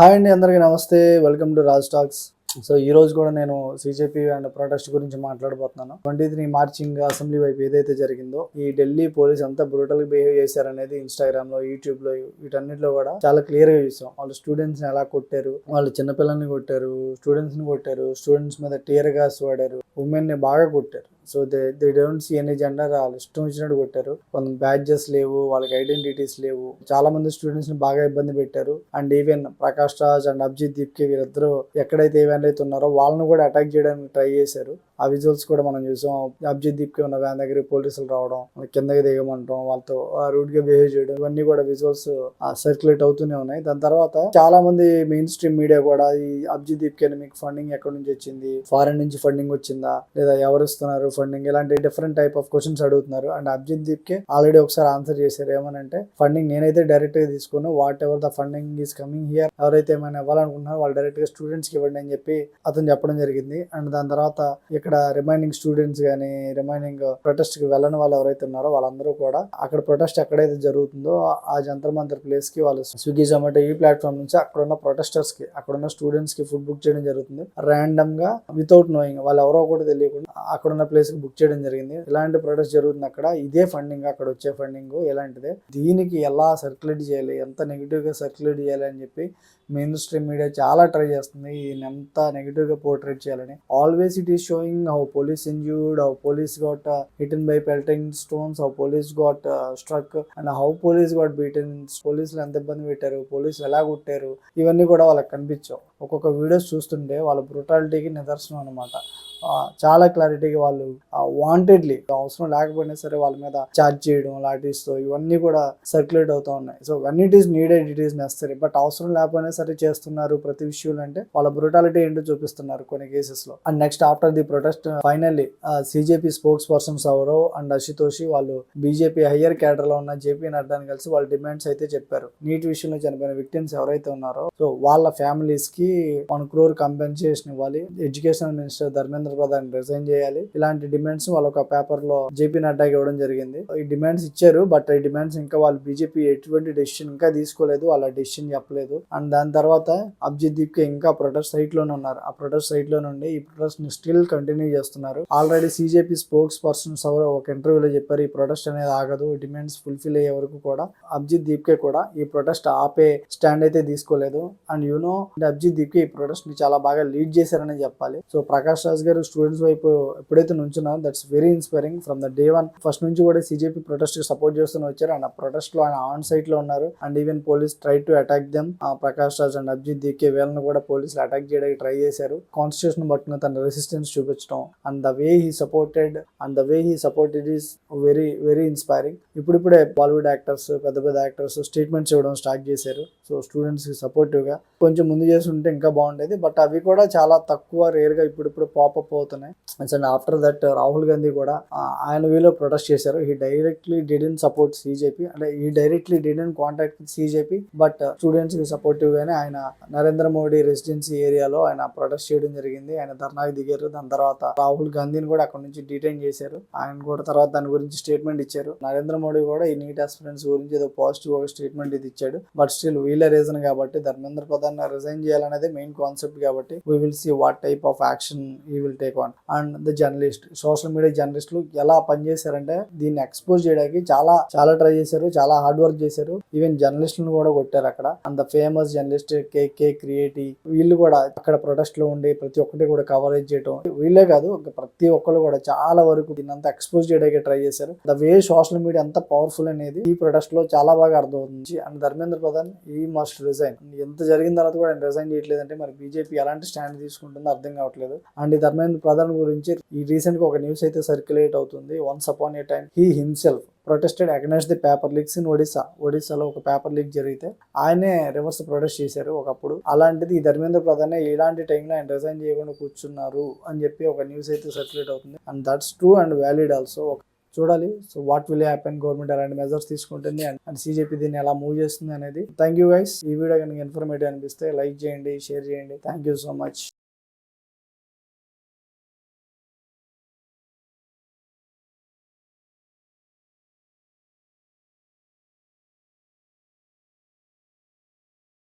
Hi అండి, అందరికీ నమస్తే. Welcome to Raj talks. So ఈ రోజు కూడా నేను సిజేపీ అండ్ ప్రొటెస్ట్ గురించి మాట్లాడబోతున్నాను. 23 మార్చింగ్ అసెంబ్లీ వైపు ఏదైతే జరిగిందో, ఈ ఢిల్లీ పోలీస్ అంతా బ్రూటల్ బిహేవ్ చేశారనేది ఇన్స్టాగ్రామ్ లో, యూట్యూబ్ లో, వీటన్నిటిలో కూడా చాలా క్లియర్ గా చూసాం. వాళ్ళు స్టూడెంట్స్ ని ఎలా కొట్టారు, వాళ్ళు చిన్నపిల్లల్ని కొట్టారు, స్టూడెంట్స్ ని కొట్టారు, స్టూడెంట్స్ మీద టీయర్ గ్యాస్ వాడారు, ఉమెన్ ని బాగా కొట్టారు. So they don't see any gender. వాళ్ళు ఇష్టం వచ్చినట్టు కొట్టారు. కొంత బ్యాడ్జెస్ లేవు, వాళ్ళకి ఐడెంటిటీస్ లేవు. చాలా మంది స్టూడెంట్స్ ని బాగా ఇబ్బంది పెట్టారు. And even Prakash Raj and Abhijit దీప్కి వీరిద్దరూ ఎక్కడైతే ఈవెంట్ అయితే ఉన్నారో వాళ్ళని కూడా అటాక్ చేయడానికి ట్రై చేశారు. ఆ విజువల్స్ కూడా మనం చూసాం. అభిజిత్ దీప్కి ఉన్న వ్యాన్ దగ్గర పోలీసులు రావడం, కిందకి దిగమంటాం, వాళ్ళతో రూడ్ గా బిహేవ్ చేయడం, ఇవన్నీ కూడా విజువల్స్ సర్క్యులేట్ అవుతూనే ఉన్నాయి. దాని తర్వాత చాలా మంది మెయిన్ స్ట్రీమ్ మీడియా కూడా ఈ అభిజిత్ దీప్కి మీకు ఫండింగ్ ఎక్కడి నుంచి వచ్చింది, ఫారెన్ నుంచి ఫండింగ్ వచ్చిందా, లేదా ఎవరు ఇస్తున్నారు ఫండింగ్, ఇలాంటి డిఫరెంట్ టైప్ ఆఫ్ క్వశ్చన్స్ అడుగుతున్నారు. అండ్ అభిజిత్ దీప్కి ఆల్రెడీ ఒకసారి ఆన్సర్ చేశారు. ఏమనంటే, ఫండింగ్ నేనైతే డైరెక్ట్ గా తీసుకున్నాను. What ever the funding is coming here, ఎవరైతే ఏమైనా ఇవ్వాలనుకుంటున్నారో వాళ్ళు డైరెక్ట్ గా స్టూడెంట్స్ కి ఇవ్వండి అని చెప్పి అతను చెప్పడం జరిగింది. అండ్ దాని తర్వాత ఇక్కడ రిమైనింగ్ స్టూడెంట్స్ కానీ, రిమైనింగ్ ప్రొటెస్ట్ కి వెళ్ళని వాళ్ళు ఎవరైతే ఉన్నారో వాళ్ళందరూ కూడా అక్కడ ప్రొటెస్ట్ ఎక్కడైతే జరుగుతుందో ఆ జంతర్ మంతర్ ప్లేస్ కి వాళ్ళు స్విగ్గీ, జొమాటో ఈ ప్లాట్ఫామ్ నుంచి అక్కడ ఉన్న ప్రొటెస్టర్స్ కి, అక్కడ ఉన్న స్టూడెంట్స్ కి ఫుడ్ బుక్ చేయడం జరుగుతుంది. ర్యాండమ్ గా, వితౌట్ నోయింగ్, వాళ్ళు ఎవరో కూడా తెలియకుండా అక్కడ ఉన్న ప్లేస్ కి బుక్ చేయడం జరిగింది. ఇలాంటి ప్రొటెస్ట్ జరుగుతుంది అక్కడ. ఇదే ఫండింగ్, అక్కడ వచ్చే ఫండింగ్ ఇలాంటిదే. దీనికి ఎలా సర్క్యులేట్ చేయాలి, ఎంత నెగిటివ్ గా సర్క్యులేట్ చేయాలి అని చెప్పి మెయిన్ స్ట్రీమ్ మీడియా చాలా ట్రై చేస్తుంది. ఈయన ఎంత నెగిటివ్ గా పోర్ట్రేట్ చేయాలని. Always it is showing how police injured, how police got hitten by pelting stones, how police got struck, and how police got beaten. పోలీసులు ఎంత ఇబ్బంది పెట్టారు, పోలీసులు ఎలా కొట్టారు, ఇవన్నీ కూడా వాళ్ళకి కనిపించావు. ఒక్కొక్క వీడియోస్ చూస్తుంటే వాళ్ళ బ్రూటాలిటీకి నిదర్శనం అనమాట. చాలా క్లారిటీగా వాళ్ళు వాంటెడ్లీ, అవసరం లేకపోయినా సరే వాళ్ళ మీద చార్జ్ చేయడం లాఠీస్తో, ఇవన్నీ కూడా సర్క్యులేట్ అవుతా ఉన్నాయి. So when it is needed, it is necessary. But అవసరం లేకపోయినా సరే చేస్తున్నారు ప్రతి విషయంలో అంటే వాళ్ళ బ్రూటాలిటీ ఏంటో చూపిస్తున్నారు కొన్ని కేసెస్ లో. And next after the protest finally CJP spokes persons ఎవరో అండ్ అశుతోషి వాళ్ళు బీజేపీ హయ్యర్ క్యాడర్ లో ఉన్న జేపీ నడ్డాని కలిసి వాళ్ళ డిమాండ్స్ అయితే చెప్పారు. నీట్ విషయంలో చనిపోయిన విక్టిమ్స్ ఎవరైతే ఉన్నారో సో వాళ్ళ ఫ్యామిలీస్ కి 1 crore కంపెన్సేషన్ ఇవ్వాలి, education minister Dharmendra Pradhan resign చేయాలి, ఇలాంటి డిమాండ్స్ వాళ్ళు ఒక పేపర్ లో జేపీ నడ్డాకి ఇవ్వడం జరిగింది. ఈ డిమాండ్స్ ఇచ్చారు. బట్ ఈ డిమాండ్స్ ఇంకా వాళ్ళు బీజేపీ ఎటువంటి డెసిషన్ ఇంకా తీసుకోలేదు, వాళ్ళ డెసిషన్ చెప్పలేదు. అండ్ దాని తర్వాత అభిజిత్ దీప్కి ఇంకా ప్రొటెస్ట్ సైట్ లోనే ఉన్నారు. ఆ ప్రొటెస్ట్ సైట్ లో నుండి ఈ ప్రొటెస్ట్ ని స్టిల్ కంటిన్యూ చేస్తున్నారు. ఆల్రెడీ సిజేపీ స్పోక్స్ పర్సన్స్ ఒక ఇంటర్వ్యూలో చెప్పారు, ఈ ప్రొటెస్ట్ అనేది ఆగదు, డిమాండ్స్ ఫుల్ఫిల్ అయ్యే వరకు కూడా. అభిజిత్ దీప్కే కూడా ఈ ప్రొటెస్ట్ ఆపే స్టాండ్ అయితే తీసుకోలేదు. అండ్ యూనో అభిజిత్ దీప్కి ఈ ప్రొటెస్ట్ ని చాలా బాగా లీడ్ చేశారని చెప్పాలి. సో ప్రకాష్ రాజ్ గారు స్టూడెంట్స్ వైపు ఎప్పుడైతే నుంచున్నారో that's very inspiring. From the day one, first నుంచి కూడా సిజేపీ ప్రొటెస్ట్ కి సపోర్ట్ చేస్తూనే వచ్చారు. అండ్ ఆ ప్రొటెస్ట్ లో ఆయన ఆన్ సైట్ లో ఉన్నారు. And even police try to attack them. Prakash Raj and Abhijit దీప్కి వీళ్ళని కూడా పోలీసులు అటాక్ చేయడానికి ట్రై చేశారు. కాన్స్టిట్యూషన్ పట్టుకుని తన రెసిస్టెన్స్ చూపించడం and the way he supported is very very inspiring. ఇప్పుడిప్పుడే బాలీవుడ్ యాక్టర్స్, పెద్ద పెద్ద యాక్టర్స్ స్టేట్మెంట్స్ ఇవ్వడం స్టార్ట్ చేశారు. సో స్టూడెంట్స్ కి సపోర్టివ్ గా కొంచెం ముందు చేసి ఉంటే ఇంకా బాగుండేది. బట్ అవి కూడా చాలా తక్కువ, రేర్ గా ఇప్పుడిప్పుడు పాపప్ అవుతున్నాయి. And after that Rahul Gandhi కూడా ఆయన వేలో ప్రొటెస్ట్ చేశారు. He directly didn't support CJP, అంటే he directly didn't contact CJP, but students కి సపోర్టివ్ గానే ఆయన నరేంద్ర మోడీ రెసిడెన్సీ ఏరియాలో ఆయన ప్రొటెస్ట్ చేయడం జరిగింది. ఆయన ధర్నాకి దిగారు. దాని తర్వాత రాహుల్ గాంధీని కూడా అక్కడ నుంచి డిటైన్ చేశారు. ఆయన కూడా తర్వాత దాని గురించి స్టేట్మెంట్ ఇచ్చారు. నరేంద్ర మోడీ కూడా ఈ నీట్ ఆస్పిరెంట్స్ గురించి ఏదో పాజిటివ్ ఒక స్టేట్మెంట్ ఇది ఇచ్చాడు. బట్ స్టిల్ వీళ్ళ రీజన్ కాబట్టి ధర్మేంద్ర ప్రధాన్ రిజైన్ చేయాలనేది మెయిన్ కాన్సెప్ట్ కాబట్టి we will see what type of action he will take on. And the journalist, social media జర్నలిస్టులు ఎలా పనిచేశారంటే దీన్ని ఎక్స్పోజ్ చేయడానికి చాలా ట్రై చేశారు, చాలా హార్డ్ వర్క్ చేశారు. ఈవెన్ జర్నలిస్టులను కూడా కొట్టారు అక్కడ. And the famous journalist KK creative, వీళ్ళు కూడా అక్కడ ప్రొటెస్ట్ లో ఉండి ప్రతి ఒక్కటి కూడా కవరేజ్ చేయడం. వీళ్ళే కాదు, ప్రతి ఒక్కరు కూడా చాలా వరకు దీన్నంతా ఎక్స్పోజ్ చేయడానికి ట్రై చేశారు. ద వే సోషల్ మీడియా ఎంత పవర్ఫుల్ అనేది ఈ ప్రొటెస్ట్ లో చాలా బాగా అర్థమవుతుంది. అండ్ ధర్మేంద్ర ప్రధాన్ ఈ మస్ట్ రిజైన్. ఎంత జరిగిన తర్వాత కూడా ఆయన రిజైన్ చేయట్లేదంటే మరి బీజేపీ ఎలాంటి స్టాండ్ తీసుకుంటుందో అర్థం కావట్లేదు. అండ్ ఈ ధర్మేంద్ర ప్రధాన్ గురించి ఈ రీసెంట్ గా ఒక న్యూస్ అయితే సర్క్యులేట్ అవుతుంది. Once upon a time he himself protested against the paper leaks in ఒడిస్సాలో ఒక పేపర్ లీక్ జరిగితే ఆయనే రివర్స్ ప్రొటెస్ట్ చేశారు ఒకప్పుడు. అలాంటిది ఈ ధర్మేంద్ర ప్రధాన్ ఇలాంటి టైంలో ఆయన రిజైన్ చేయకుండా కూర్చున్నారు అని చెప్పి ఒక న్యూస్ అయితే సర్క్యులేట్ అవుతుంది. And that's true and valid also. చూడాలి. So what will happen, government ఎలాంటి మెజర్స్ తీసుకుంటుంది అండ్ సిజేపీ దీన్ని ఎలా మూవ్ చేస్తుంది అనేది. Thank you guys. ఈ వీడియో కనుక ఇన్ఫర్మేటివ్ అనిపిస్తే లైక్ చేయండి, షేర్ చేయండి. Thank you so much.